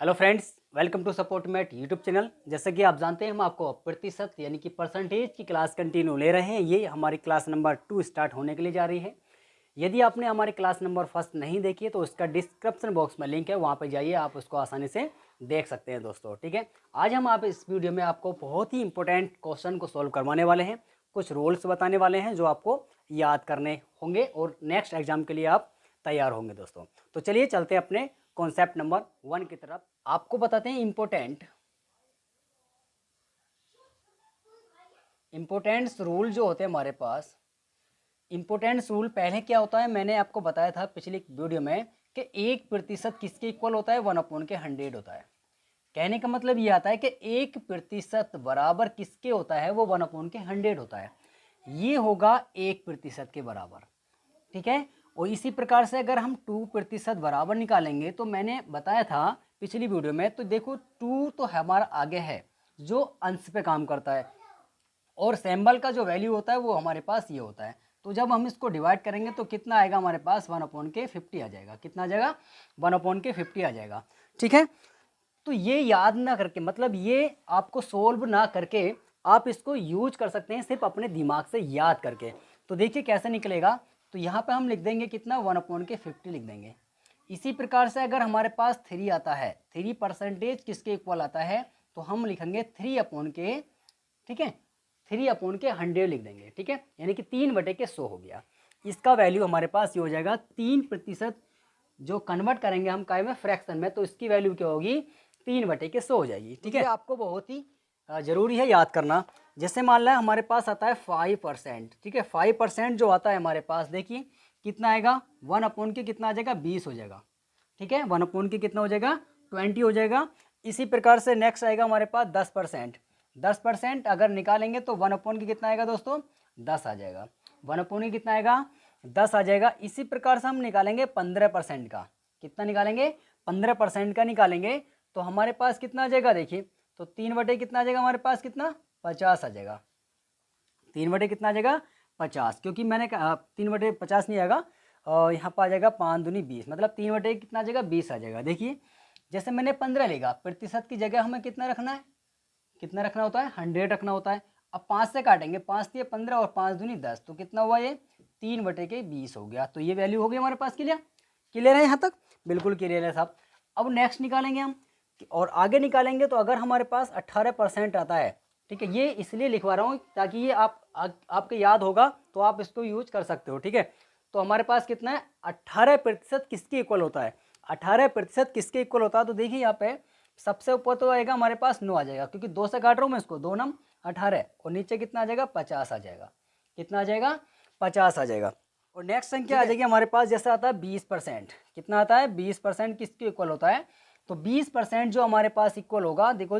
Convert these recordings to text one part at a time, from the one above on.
Hello friends, welcome to support mat YouTube channel. जैसे कि आप जानते हैं, हम आपको प्रतिशत यानी कि परसेंटेज की क्लास कंटिन्यू ले रहे हैं। ये हमारी क्लास नंबर 2 स्टार्ट होने के लिए जा रही है। यदि आपने हमारी क्लास नंबर फर्स्ट नहीं देखी है तो उसका डिस्क्रिप्शन बॉक्स में लिंक है, वहाँ पर जाइए, आप उसको आसानी से देख सकते हैं दोस्तों। ठीक है, आज हम आप इस वीडियो में आपको बहुत ही इंपॉर्टेंट क्वेश्चन को सॉल्व करवाने वाले हैं। कुछ रूल्स बताने वाले हैं जो आपको याद करने होंगे और नेक्स्ट एग्जाम के लिए आप तैयार होंगे दोस्तों। तो चलिए चलते हैं अपने कॉन्सेप्ट नंबर 1 की तरफ। आपको बताते हैं इम्पोर्टेंट्स रूल जो होते हैं हमारे पास। इम्पोर्टेंट्स रूल पहले क्या होता है, मैंने आपको बताया था पिछली वीडियो में कि 1% किसके इक्वल होता है, 1/100 होता है। कहने का मतलब ये आता है कि 1% बराबर किसके होता है, वो 1/100 होता है। ये होगा 1% के बराबर। ठीक है, और इसी प्रकार से अगर हम 2% बराबर निकालेंगे तो मैंने बताया था पिछली वीडियो में, तो देखो 2 तो हमारा आगे है जो अंश पे काम करता है, और सैम्बल का जो वैल्यू होता है वो हमारे पास ये होता है। तो जब हम इसको डिवाइड करेंगे तो कितना आएगा हमारे पास, 1/50 आ जाएगा। कितना आ जाएगा, 1/50 आ जाएगा। ठीक है, तो ये याद ना करके, मतलब ये आपको सोल्व ना करके आप इसको यूज कर सकते हैं सिर्फ अपने दिमाग से याद करके। तो देखिए कैसे निकलेगा। तो यहाँ पे हम लिख देंगे कितना, 1/50 लिख देंगे। इसी प्रकार से अगर हमारे पास 3 आता है, 3% किसके इक्वल आता है, तो हम लिखेंगे 3/के। ठीक है, 3/100 लिख देंगे। ठीक है, यानी कि 3/100 हो गया। इसका वैल्यू हमारे पास ये हो जाएगा 3%। जो कन्वर्ट करेंगे हम काय में, फ्रैक्शन में, तो इसकी वैल्यू क्या होगी, 3/100 हो जाएगी। ठीक है, आपको बहुत ही ज़रूरी है याद करना। जैसे मान लें हमारे पास आता है 5%। ठीक है, 5% जो आता है हमारे पास, देखिए कितना आएगा, 1/के कितना आ जाएगा, 20 हो जाएगा। ठीक है, 1/के कितना हो जाएगा, 20 हो जाएगा। इसी प्रकार से नेक्स्ट आएगा हमारे पास 10%। 10% अगर निकालेंगे तो 1/के कितना आएगा दोस्तों, 10 आ जाएगा। 1/के कितना आएगा, 10 आ जाएगा। इसी प्रकार से हम निकालेंगे 15% का। कितना निकालेंगे, 15% का निकालेंगे तो हमारे पास कितना आ जाएगा, देखिए तो 3 कितना आ जाएगा हमारे पास, कितना, 50 आ जाएगा। 3 कितना आ जाएगा, 50, क्योंकि मैंने 3/50 नहीं आएगा, यहाँ पर आ जाएगा 5 दूनी 20, मतलब 3 कितना आ जाएगा, 20 आ जाएगा। देखिए जैसे मैंने 15 लेगा, प्रतिशत की जगह हमें कितना रखना है, कितना रखना होता है, 100 रखना होता है। अब 5 से काटेंगे, 5 दिए 15 और 5 दूनी 10, तो कितना हुआ ये, 3/20 हो गया। तो ये वैल्यू हो गई हमारे पास। क्लियर, क्लियर है यहाँ तक, बिल्कुल क्लियर है साहब। अब नेक्स्ट निकालेंगे हम, और आगे निकालेंगे तो अगर हमारे पास 18% आता है, ठीक है, ये इसलिए लिखवा रहा हूँ ताकि ये आपके याद होगा तो आप इसको यूज कर सकते हो। ठीक है, तो हमारे पास कितना है, 18% किसके इक्वल होता है, 18% किसके इक्वल होता है, तो देखिए यहाँ पे सबसे ऊपर तो आएगा हमारे पास 9 आ जाएगा, क्योंकि 2 से काट रहा हूँ मैं इसको, 2 नम 18, और नीचे कितना आ जाएगा, 50 आ जाएगा। कितना आ जाएगा, 50 आ जाएगा। और नेक्स्ट संख्या आ जाएगी हमारे पास, जैसे आता है 20%। कितना आता है, 20% किसके इक्वल होता है, तो 20% जो हमारे पास इक्वल होगा, देखो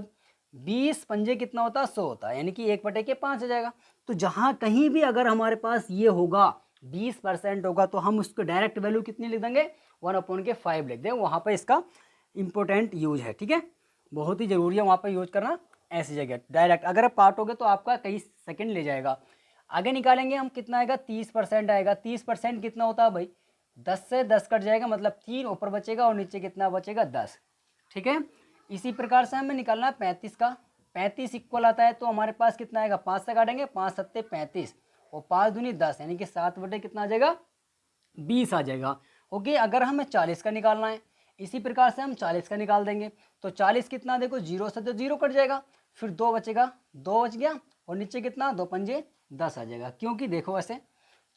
20 पंजे कितना होता है, 100 होता है, यानी कि 1/5 आ जाएगा। तो जहाँ कहीं भी अगर हमारे पास ये होगा 20% होगा, तो हम उसको डायरेक्ट वैल्यू कितनी लिख देंगे, 1/5 लिख दें। वहाँ पर इसका इंपॉर्टेंट यूज है। ठीक है, बहुत ही ज़रूरी है वहाँ पर यूज करना। ऐसी जगह डायरेक्ट अगर आप काटोगे तो आपका कई सेकंड ले जाएगा। आगे निकालेंगे हम, कितना आएगा, 30% आएगा। 30% कितना होता है भाई, 10 से 10 कट जाएगा, मतलब 3 ऊपर बचेगा और नीचे कितना बचेगा, 10। ठीक है, इसी प्रकार से हमें निकालना है 35 का। 35 इक्वल आता है तो हमारे पास कितना आएगा, 5 से काटेंगे, 5 सत्ते 35 और 5 दूनी 10, यानी कि 7 कितना आ जाएगा, 20 आ जाएगा। ओके, अगर हमें 40 का निकालना है, इसी प्रकार से हम 40 का निकाल देंगे। तो 40 कितना, देखो 0 से तो 0 कट जाएगा, फिर 2 बचेगा, 2 बच गया, और नीचे कितना, 2 पंजे 10 आ जाएगा। क्योंकि देखो ऐसे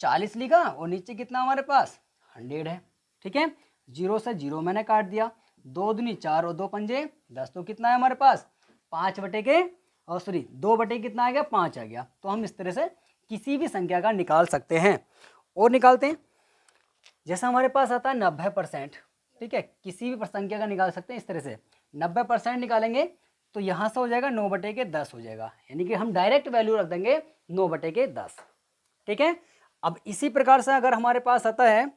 40 लिखा और नीचे कितना हमारे पास 100 है। ठीक है, 0 से 0 मैंने काट दिया, 2 दूनी 4 और 2 पंजे 10, तो कितना है हमारे पास, 5/के, और सॉरी 2/, कितना आ गया, 5 आ गया। तो हम इस तरह से किसी भी संख्या का निकाल सकते हैं। और निकालते हैं, जैसा हमारे पास आता है 90%। ठीक है, किसी भी संख्या का निकाल सकते हैं इस तरह से। 90% निकालेंगे तो यहाँ से हो जाएगा 9/10 हो जाएगा, यानी कि हम डायरेक्ट वैल्यू रख देंगे 9/10। ठीक है, अब इसी प्रकार से अगर हमारे पास आता है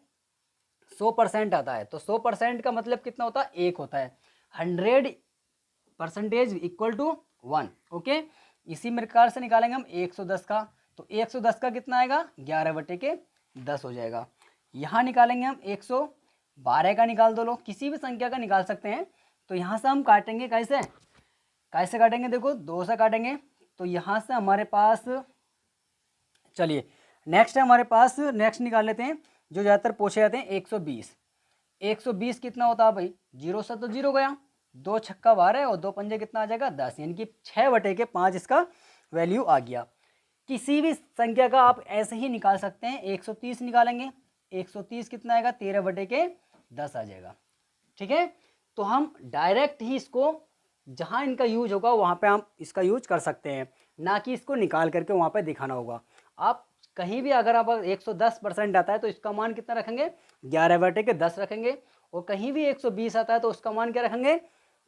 100% आता है, तो 100% का मतलब कितना होता है, 1 होता है। 100% इक्वल टू 1। ओके, इसी प्रकार से निकालेंगे हम 110 का, तो 110 का कितना आएगा, 11/10 हो जाएगा। यहाँ निकालेंगे हम 112 का, निकाल दो लोग, किसी भी संख्या का निकाल सकते हैं। तो यहाँ से हम काटेंगे कैसे, कैसे काटेंगे, देखो 2 से काटेंगे। तो यहाँ से हमारे पास, चलिए नेक्स्ट है हमारे पास, नेक्स्ट निकाल लेते हैं जो ज़्यादातर पूछे जाते हैं, 120। 120 कितना होता है भाई, 0 से तो 0 गया, 2 छक्का 12 और 2 पंजे कितना आ जाएगा 10, यानी कि 6/5 इसका वैल्यू आ गया। किसी भी संख्या का आप ऐसे ही निकाल सकते हैं, 130 निकालेंगे, 130 कितना आएगा 13/10 आ जाएगा। ठीक है, तो हम डायरेक्ट ही इसको जहाँ इनका यूज होगा वहाँ पे हम इसका यूज कर सकते हैं, ना कि इसको निकाल करके वहाँ पे दिखाना होगा। आप कहीं भी अगर आप 110% आता है तो इसका मान कितना रखेंगे 11/10 रखेंगे, और कहीं भी 120 आता है तो उसका मान क्या रखेंगे,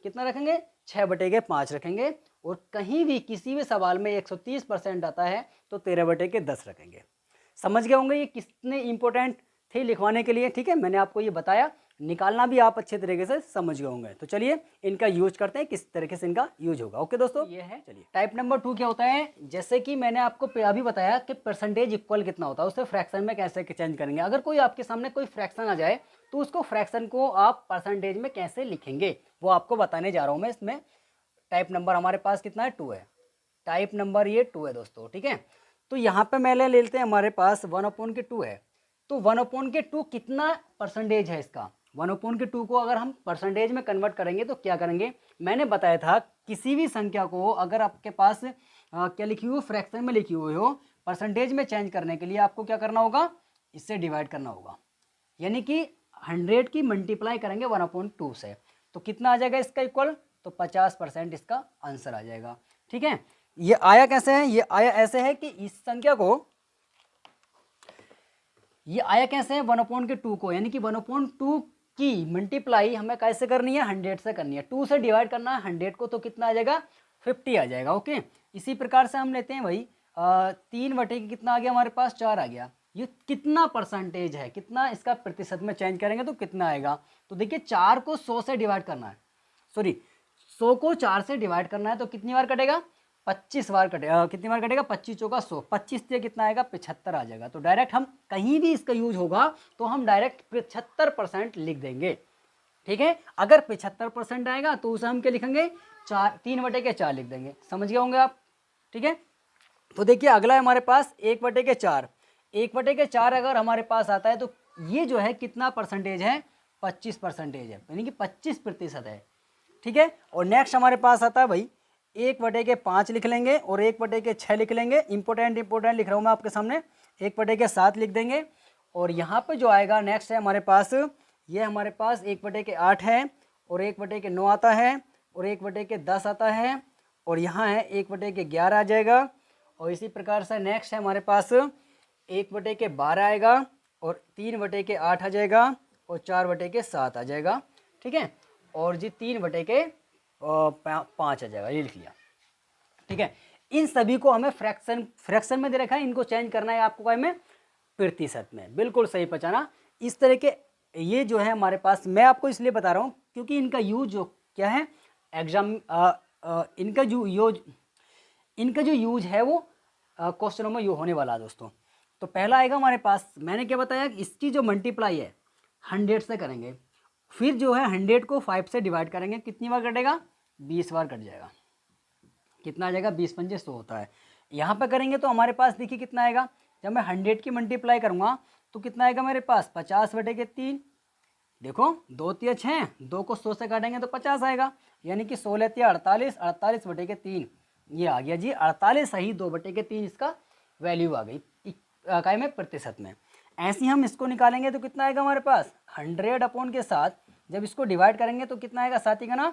कितना रखेंगे 6/5 रखेंगे, और कहीं भी किसी भी सवाल में 130% आता है तो 13/10 रखेंगे। समझ गए होंगे ये कितने इंपॉर्टेंट थे लिखवाने के लिए। ठीक है, मैंने आपको ये बताया, निकालना भी आप अच्छे तरीके से समझ गए होंगे। तो चलिए इनका यूज करते हैं, किस तरीके से इनका यूज होगा। ओके दोस्तों, ये है। चलिए टाइप नंबर 2 क्या होता है, जैसे कि मैंने आपको अभी बताया कि परसेंटेज इक्वल कितना होता है, उससे फ्रैक्शन में कैसे चेंज करेंगे। अगर कोई आपके सामने कोई फ्रैक्शन आ जाए तो उसको फ्रैक्शन को आप परसेंटेज में कैसे लिखेंगे वो आपको बताने जा रहा हूँ मैं। इसमें टाइप नंबर हमारे पास कितना है 2 है, टाइप नंबर ये 2 है दोस्तों। ठीक है, तो यहाँ पे मैंने ले लेते हैं हमारे पास 1/2 है। तो 1/2 कितना परसेंटेज है इसका, 1/2 को अगर हम परसेंटेज में कन्वर्ट करेंगे तो क्या करेंगे, मैंने बताया था किसी भी संख्या को अगर आपके पास क्या लिखी हुई हो, फ्रैक्शन में लिखी हुई हो, परसेंटेज में चेंज करने के लिए आपको क्या करना होगा, इससे डिवाइड करना होगा। यानी कि 100 की मल्टीप्लाई करेंगे 1/2 से, तो कितना आ जाएगा इसका इक्वल, तो 50% इसका आंसर आ जाएगा। ठीक है, ये आया कैसे है, ये आया ऐसे है कि इस संख्या को, ये आया कैसे है 1/2 को, यानी कि 1/2 की मल्टीप्लाई हमें कैसे करनी है 100 से करनी है, 2 से डिवाइड करना है 100 को, तो कितना आ जाएगा 50 आ जाएगा। ओके, इसी प्रकार से हम लेते हैं भाई 3/, कितना आ गया हमारे पास 4 आ गया। ये कितना परसेंटेज है, कितना इसका प्रतिशत में चेंज करेंगे तो कितना आएगा, तो देखिए 4 को 100 से डिवाइड करना है, सॉरी 100 को 4 से डिवाइड करना है, तो कितनी बार कटेगा 25 बार कटेगा। कितनी बार कटेगा 25 चौका 100, 25 से कितना आएगा 75 आ जाएगा। तो डायरेक्ट हम कहीं भी इसका यूज होगा तो हम डायरेक्ट 75% लिख देंगे। ठीक है, अगर 75% आएगा तो उसे हम क्या लिखेंगे 3/4 लिख देंगे। समझ गए होंगे आप। ठीक है, तो देखिए अगला है हमारे पास 1/4। 1/4 अगर हमारे पास आता है तो ये जो है कितना परसेंटेज है 25% है, यानी कि 25% है। ठीक है, और नेक्स्ट हमारे पास आता है भाई 1/5 लिख लेंगे और 1/6 लिख लेंगे। इंपॉर्टेंट लिख रहा हूँ मैं आपके सामने, 1/7 लिख देंगे। और यहाँ पे जो आएगा नेक्स्ट है हमारे पास, ये हमारे पास 1/8 है, और 1/9 आता है, और 1/10 आता है, और यहाँ है 1/11 आ जाएगा। और इसी प्रकार से नेक्स्ट है हमारे पास 1/12 आएगा, और 3/8 आ जाएगा, और 4/7 आ जाएगा। ठीक है, और जी 3/5 आ जाएगा, ये लिख लिया। ठीक है, इन सभी को हमें फ्रैक्शन में दे रखा है, इनको चेंज करना है आपको क्या में प्रतिशत में। बिल्कुल सही पहचाना। इस तरह के ये जो है हमारे पास, मैं आपको इसलिए बता रहा हूँ क्योंकि इनका यूज जो क्या है एग्जाम, इनका जो यूज है वो क्वेश्चनों में होने वाला है दोस्तों। तो पहला आएगा हमारे पास, मैंने क्या बताया, इसकी जो मल्टीप्लाई है 100 से करेंगे, फिर जो है 100 को 5 से डिवाइड करेंगे, कितनी बार कटेगा 20 बार कट जाएगा। कितना आ जाएगा 20×5 100 होता है। यहाँ पे करेंगे तो हमारे पास देखिए कितना आएगा, जब मैं 100 की मल्टीप्लाई करूँगा तो कितना आएगा मेरे पास 50/3। देखो 2 3 6, 2 को 100 से काटेंगे तो 50 आएगा, यानी कि 16 3 48, 48/3 ये आ गया जी 48 सही 2/3 इसका वैल्यू आ गई इकाई में प्रतिशत में। ऐसे ही हम इसको निकालेंगे तो कितना आएगा हमारे पास 100/7, जब इसको डिवाइड करेंगे तो कितना आएगा 7 ही का ना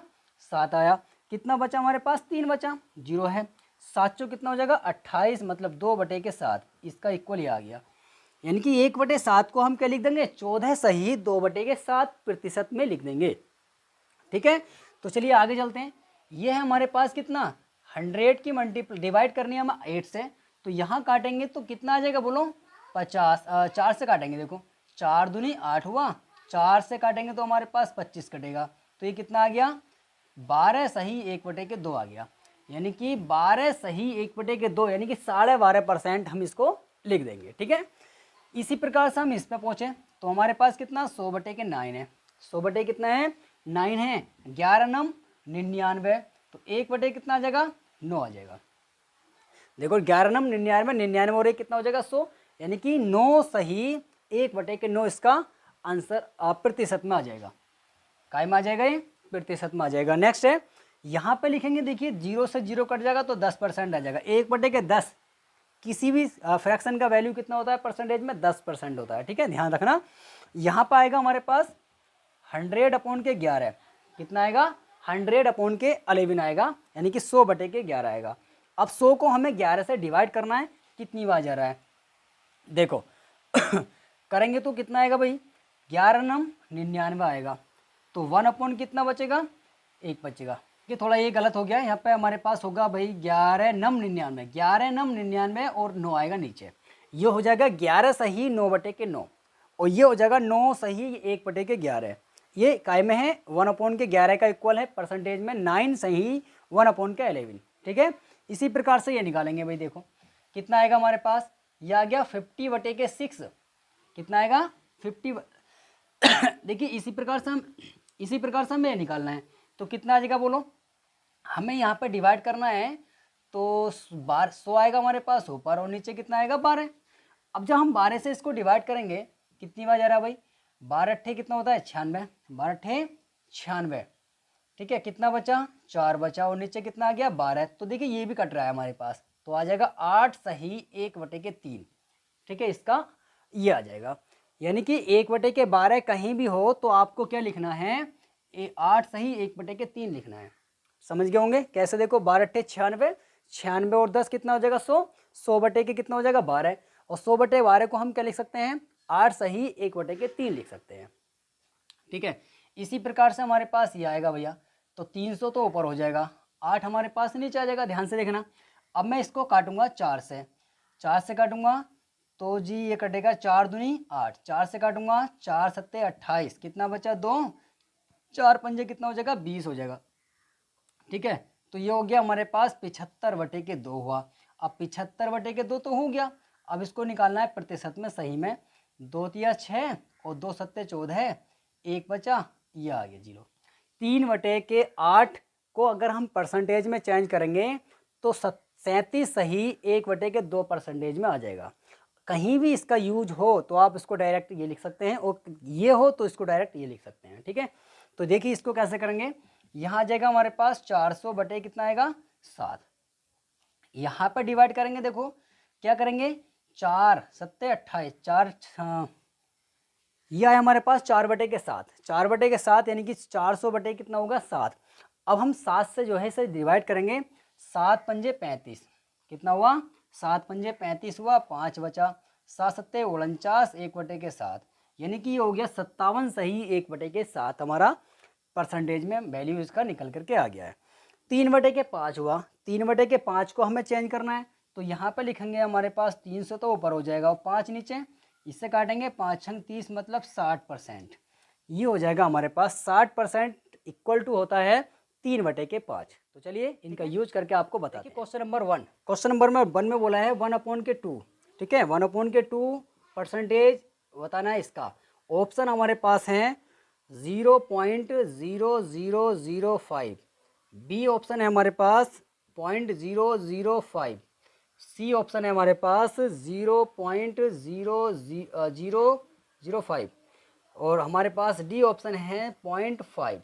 7 आया। कितना बचा हमारे पास 3 बचा, 0 है, 7 चौ कितना हो जाएगा 28, मतलब 2/7 इसका इक्वल ही आ गया। यानी कि 1/7 को हम क्या लिख देंगे 14 सही 2/7% में लिख देंगे। ठीक है, तो चलिए आगे चलते हैं। ये है हमारे पास कितना 100 की डिवाइड करनी है हमें 8 से, तो यहाँ काटेंगे तो कितना आ जाएगा बोलो 50, 4 से काटेंगे, देखो 4 दूनी 8 हुआ, 4 से काटेंगे तो हमारे पास 25 कटेगा, तो ये कितना आ गया 12 सही 1/2 आ गया। यानी कि 12 सही 1/2, यानी कि 12.5% हम इसको लिख देंगे। ठीक है, इसी प्रकार से हम इस पे पहुँचे तो हमारे पास कितना 100/9 है। 100 कितना है 9 है, 11 नम 99, तो 1 कितना आ जाएगा 9 आ जाएगा। देखो 11 नम 99, 99 और 1 कितना हो जाएगा 100, यानी कि 9 सही 1/9 इसका आंसर प्रतिशत में आ जाएगा। काय में आ जाएगा ये? प्रतिशत में आ जाएगा। नेक्स्ट है, यहाँ पे लिखेंगे, देखिए 0 से 0 कट जाएगा तो 10% आ जाएगा। 1/10 किसी भी फ्रैक्शन का वैल्यू कितना होता है परसेंटेज में? 10% होता है। ठीक है, ध्यान रखना। यहाँ पर आएगा हमारे पास 100/11, कितना आएगा 100/11 आएगा, यानी कि 100/11 आएगा। अब 100 को हमें 11 से डिवाइड करना है, कितनी बार जा रहा है देखो करेंगे तो कितना आएगा भाई, 11 नम 99 आएगा, तो 1 कितना बचेगा 1 बचेगा। ये थोड़ा ये गलत हो गया, यहाँ पे हमारे पास होगा भाई 11 नम 99, 11 नम 99 और 9 आएगा नीचे, ये हो जाएगा 11 सही 9/9, और ये हो जाएगा 9 सही 1/11। ये काय में है 1/11 का इक्वल है परसेंटेज में 9 सही 1/11। ठीक है, इसी प्रकार से ये निकालेंगे भाई। देखो कितना आएगा हमारे पास, ये आ गया 50/6, कितना आएगा 50 देखिए इसी प्रकार से हमें ये निकालना है, तो कितना आ जाएगा बोलो, हमें यहाँ पे डिवाइड करना है, तो 100 आएगा हमारे पास ऊपर और नीचे कितना आएगा 12। अब जब हम 12 से इसको डिवाइड करेंगे कितनी बार जा रहा है भाई, 12 कितना होता है 96, 12 96। ठीक है, कितना बचा 4 बचा और नीचे कितना आ गया 12, तो देखिए ये भी कट रहा है हमारे पास, तो आ जाएगा 8 सही 1/3। ठीक है, इसका ये आ जाएगा, यानी कि 1/12 कहीं भी हो तो आपको क्या लिखना है, 8 सही 1/3 लिखना है। समझ गए होंगे कैसे? देखो 12 96 और 10 कितना हो जाएगा 100, 100/के कितना हो जाएगा 12, और 100/12 को हम क्या लिख सकते हैं 8 सही 1/3 लिख सकते हैं। ठीक है, इसी प्रकार से हमारे पास ये आएगा भैया, तो 300 तो ऊपर हो जाएगा, 8 हमारे पास नीचे आ जाएगा। ध्यान से देखना, अब मैं इसको काटूंगा 4 से काटूंगा तो जी ये कटेगा 4 दूनी 8, 4 से काटूंगा 4 सत्ते 28, कितना बचा 2, 4 पंजे कितना हो जाएगा 20 हो जाएगा। ठीक है, तो ये हो गया हमारे पास 75/2 हुआ। अब 75/2 तो हो गया, अब इसको निकालना है प्रतिशत में सही में, 2 तिया 6 और 2 सत्ते 14, 1 बचा, ये आ गया 0। 3/8 को अगर हम परसेंटेज में चेंज करेंगे तो 37 सही 1/2 परसेंटेज में आ जाएगा। कहीं भी इसका यूज हो तो आप इसको डायरेक्ट ये लिख सकते हैं, और ये हो तो इसको डायरेक्ट ये लिख सकते हैं। ठीक है, तो देखिए इसको कैसे करेंगे, यहाँ आ जाएगा हमारे पास 400 कितना आएगा 7, यहाँ पर डिवाइड करेंगे। देखो क्या करेंगे, 4 सत्ते 28, 4 ये आया हमारे पास 4/7, 4/7 यानी कि 400 कितना होगा 7। अब हम 7 से जो है इसे डिवाइड करेंगे, 7 पंजे 35, कितना हुआ 7 पंजे 35 हुआ, 5 बचा, 7 सत्ते 49, 1/7, यानी कि ये हो गया 57 सही 1/7 हमारा परसेंटेज में वैल्यू इसका निकल करके आ गया है। 3/5 हुआ, 3/5 को हमें चेंज करना है, तो यहाँ पे लिखेंगे हमारे पास 300 तो ऊपर हो जाएगा और 5 नीचे, इससे काटेंगे 5 छंग 30 मतलब 60%, ये हो जाएगा हमारे पास 60% इक्वल टू होता है 3/5। तो चलिए इनका यूज करके आपको बताते हैं। क्वेश्चन नंबर 1, क्वेश्चन नंबर 1 में बोला है 1/2, ठीक है 1/2 परसेंटेज बताना है इसका। ऑप्शन हमारे पास हैं 0.0005, बी ऑप्शन है हमारे पास 0.005, सी ऑप्शन है हमारे पास 0.0005 और हमारे पास डी ऑप्शन है 0.5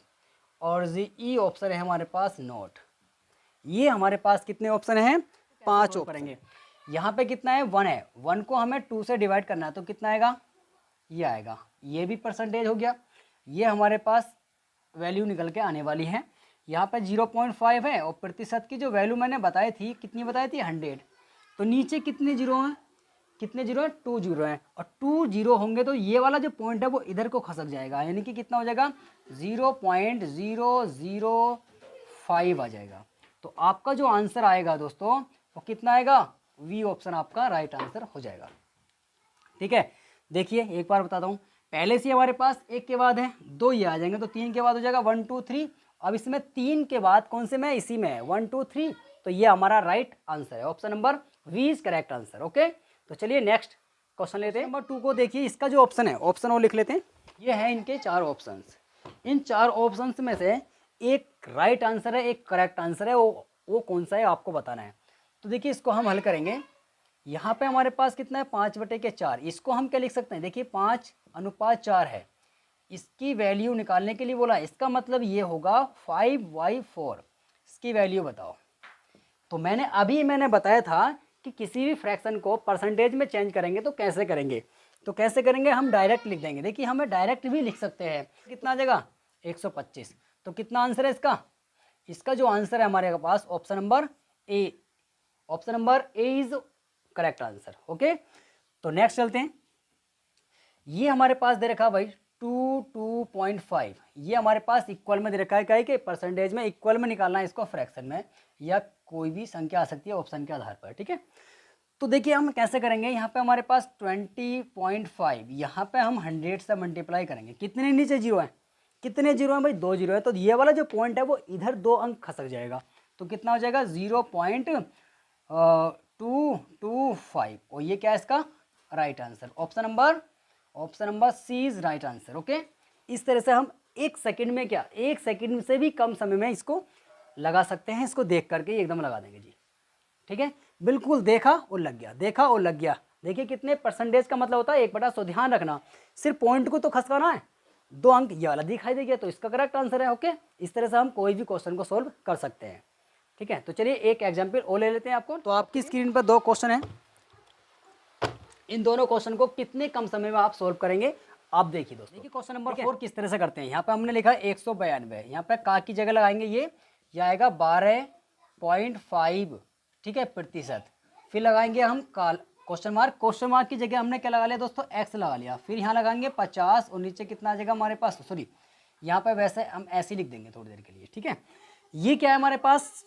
और ई ऑप्शन है हमारे पास नोट। ये हमारे पास कितने ऑप्शन हैं 5 ऑप्शन करेंगे। यहाँ पे कितना है 1 है, 1 को हमें 2 से डिवाइड करना है तो कितना आएगा, ये आएगा, ये भी परसेंटेज हो गया। ये हमारे पास वैल्यू निकल के आने वाली है। यहाँ पे 0.5 है और प्रतिशत की जो वैल्यू मैंने बताई थी, कितनी बताई थी 100, तो नीचे कितने जीरो हैं, कितने जीरो हैं 2 जीरो हैं, और 2 जीरो होंगे तो ये वाला जो पॉइंट है वो इधर को खसक जाएगा, यानी कि कितना हो जाएगा 0.005 आ जाएगा। तो आपका जो आंसर आएगा दोस्तों वो कितना आएगा, वी ऑप्शन आपका राइट आंसर हो जाएगा। ठीक है, देखिए एक बार बताता हूँ, पहले से हमारे पास 1 के बाद है 2, ये आ जाएंगे तो 3 के बाद हो जाएगा 1 2 3। अब इसमें 3 के बाद कौन से में, इसी में 1 2 3, तो ये हमारा राइट आंसर है, option number B is correct answer. Okay, तो चलिए नेक्स्ट क्वेश्चन लेते हैं। नंबर 2 को देखिए, इसका जो ऑप्शन है ऑप्शन वो लिख लेते हैं। ये है इनके 4 ऑप्शंस, इन 4 ऑप्शंस में से एक राइट आंसर है, एक करेक्ट आंसर है, वो कौन सा है आपको बताना है। तो देखिए इसको हम हल करेंगे। यहाँ पे हमारे पास कितना है 5/4, इसको हम क्या लिख सकते हैं, देखिए 5:4 है। इसकी वैल्यू निकालने के लिए बोला, इसका मतलब ये होगा 5/4। इसकी वैल्यू बताओ। तो मैंने बताया था कि किसी भी फ्रैक्शन को परसेंटेज में चेंज करेंगे तो कैसे करेंगे। तो कैसे करेंगे, हम डायरेक्ट लिख देंगे। देखिए हमें डायरेक्ट भी लिख सकते हैं। कितना आ जाएगा 125। तो कितना आंसर है इसका, इसका जो आंसर है हमारे पास option number A, option number A is correct answer. Okay, तो नेक्स्ट चलते हैं। ये हमारे पास दे रखा भाई 2.5, ये हमारे पास इक्वल में दे रखा है। क्या है कि परसेंटेज में इक्वल में निकालना है इसको, फ्रैक्शन में या कोई भी संख्या आ सकती है ऑप्शन के आधार पर। ठीक है, तो देखिए हम कैसे करेंगे। यहाँ पे हमारे पास 20.5, यहाँ पे हम 100 से मल्टीप्लाई करेंगे। कितने नीचे जीरो है, कितने जीरो हैं भाई, 2 जीरो है। तो ये वाला जो पॉइंट है वो इधर 2 अंक खसक जाएगा। तो कितना हो जाएगा 0.225, और ये क्या है इसका right answer. Option number C is right answer. Okay, इस तरह से हम 1 सेकंड में, क्या 1 सेकंड से भी कम समय में इसको लगा सकते हैं। इसको देख करके एकदम लगा देंगे जी। ठीक है, बिल्कुल देखा और लग गया, देखा और लग गया। देखिए कितने परसेंटेज का मतलब होता है 1/100। ध्यान रखना, सिर्फ पॉइंट को तो खसकाना है, 2 अंक ये वाला दिखाई देगा तो इसका करेक्ट आंसर है। ओके, इस तरह से हम कोई भी क्वेश्चन को सोल्व कर सकते हैं। ठीक है, तो चलिए एक एग्जाम्पल और ले लेते हैं आपको। तो आपकी स्क्रीन पर 2 क्वेश्चन है, इन दोनों क्वेश्चन को कितने कम समय में आप सोल्व करेंगे आप देखिए दोस्तों। देखिए क्वेश्चन नंबर 4 किस तरह से करते हैं। यहाँ पे हमने लिखा 192, यहाँ पे का की जगह लगाएंगे ये आएगा 12.5। ठीक है, प्रतिशत। फिर लगाएंगे हम क्वेश्चन मार्क की जगह हमने क्या लगा लिया दोस्तों, एक्स लगा लिया। फिर यहाँ लगाएंगे 50 और नीचे कितना आ जाएगा हमारे पास, सॉरी यहाँ पे वैसे हम ऐसे लिख देंगे थोड़ी देर के लिए। ठीक है, ये क्या है हमारे पास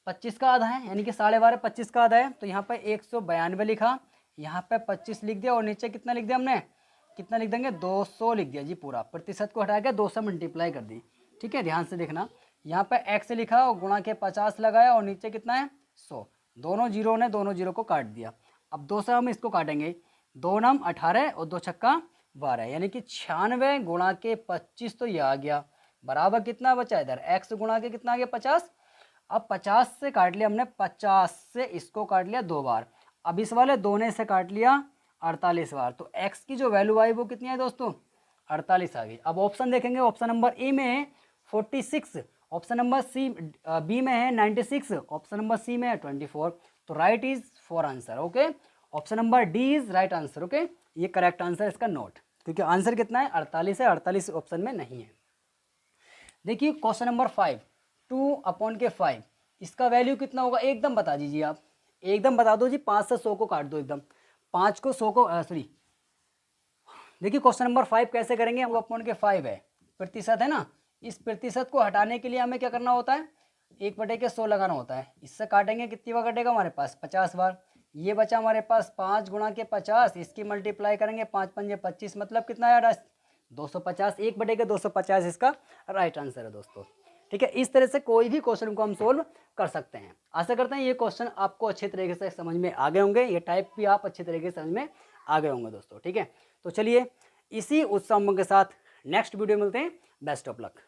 25 का आधा है, यानी कि 12.5 25 का आधा है। तो यहाँ पे 192 लिखा, यहाँ पे 25 लिख दिया और नीचे कितना लिख दिया हमने, कितना लिख देंगे 200 लिख दिया जी। पूरा प्रतिशत को हटा के 200 मल्टीप्लाई कर दी। ठीक है, ध्यान से देखना, यहाँ पे x लिखा और गुणा के 50 लगाया और नीचे कितना है 100। दोनों जीरो को काट दिया। अब 2 से हम इसको काटेंगे, 2 नम 18 और 2 छक्का 12, यानी कि 96 गुणा के 25। तो ये आ गया बराबर कितना बचा इधर, x गुणा के कितना आ गया 50। अब 50 से काट लिया हमने, 50 से इसको काट लिया 2 बार। अब इस वाले 2 ने से काट लिया 48 बार। तो x की जो वैल्यू आई वो कितनी है दोस्तों, 48 आ गई। अब ऑप्शन देखेंगे, ऑप्शन नंबर ए में है 46, ऑप्शन नंबर बी में है 96, ऑप्शन नंबर सी में है 24। तो right is 4 answer. Okay, option number D is right answer. Okay, ये करेक्ट आंसर इसका नोट, क्योंकि आंसर कितना है 48 है, 48 ऑप्शन में नहीं है। देखिए क्वेश्चन नंबर 5, 2/5, इसका वैल्यू कितना होगा एकदम बता दीजिए आप, एकदम बता दो जी। 5 से 100 को काट दो एकदम, 5 को 100 को सॉरी। देखिए क्वेश्चन नंबर 5 कैसे करेंगे, वो 2/5 है, प्रतिशत है ना। इस प्रतिशत को हटाने के लिए हमें क्या करना होता है, 1/100 लगाना होता है। इससे काटेंगे कितनी बार कटेगा हमारे पास 50 बार। ये बचा हमारे पास 5 गुणा के 50, इसकी मल्टीप्लाई करेंगे 5 पंजे 25, मतलब कितना आया 250। 1/250 इसका राइट आंसर है दोस्तों। ठीक है, इस तरह से कोई भी क्वेश्चन को हम सोल्व कर सकते हैं। आशा करते हैं ये क्वेश्चन आपको अच्छे तरीके से समझ में आ गए होंगे, ये टाइप भी आप अच्छे तरीके से समझ में आ गए होंगे दोस्तों। ठीक है, तो चलिए इसी उत्साह के साथ नेक्स्ट वीडियो मिलते हैं। Best of luck.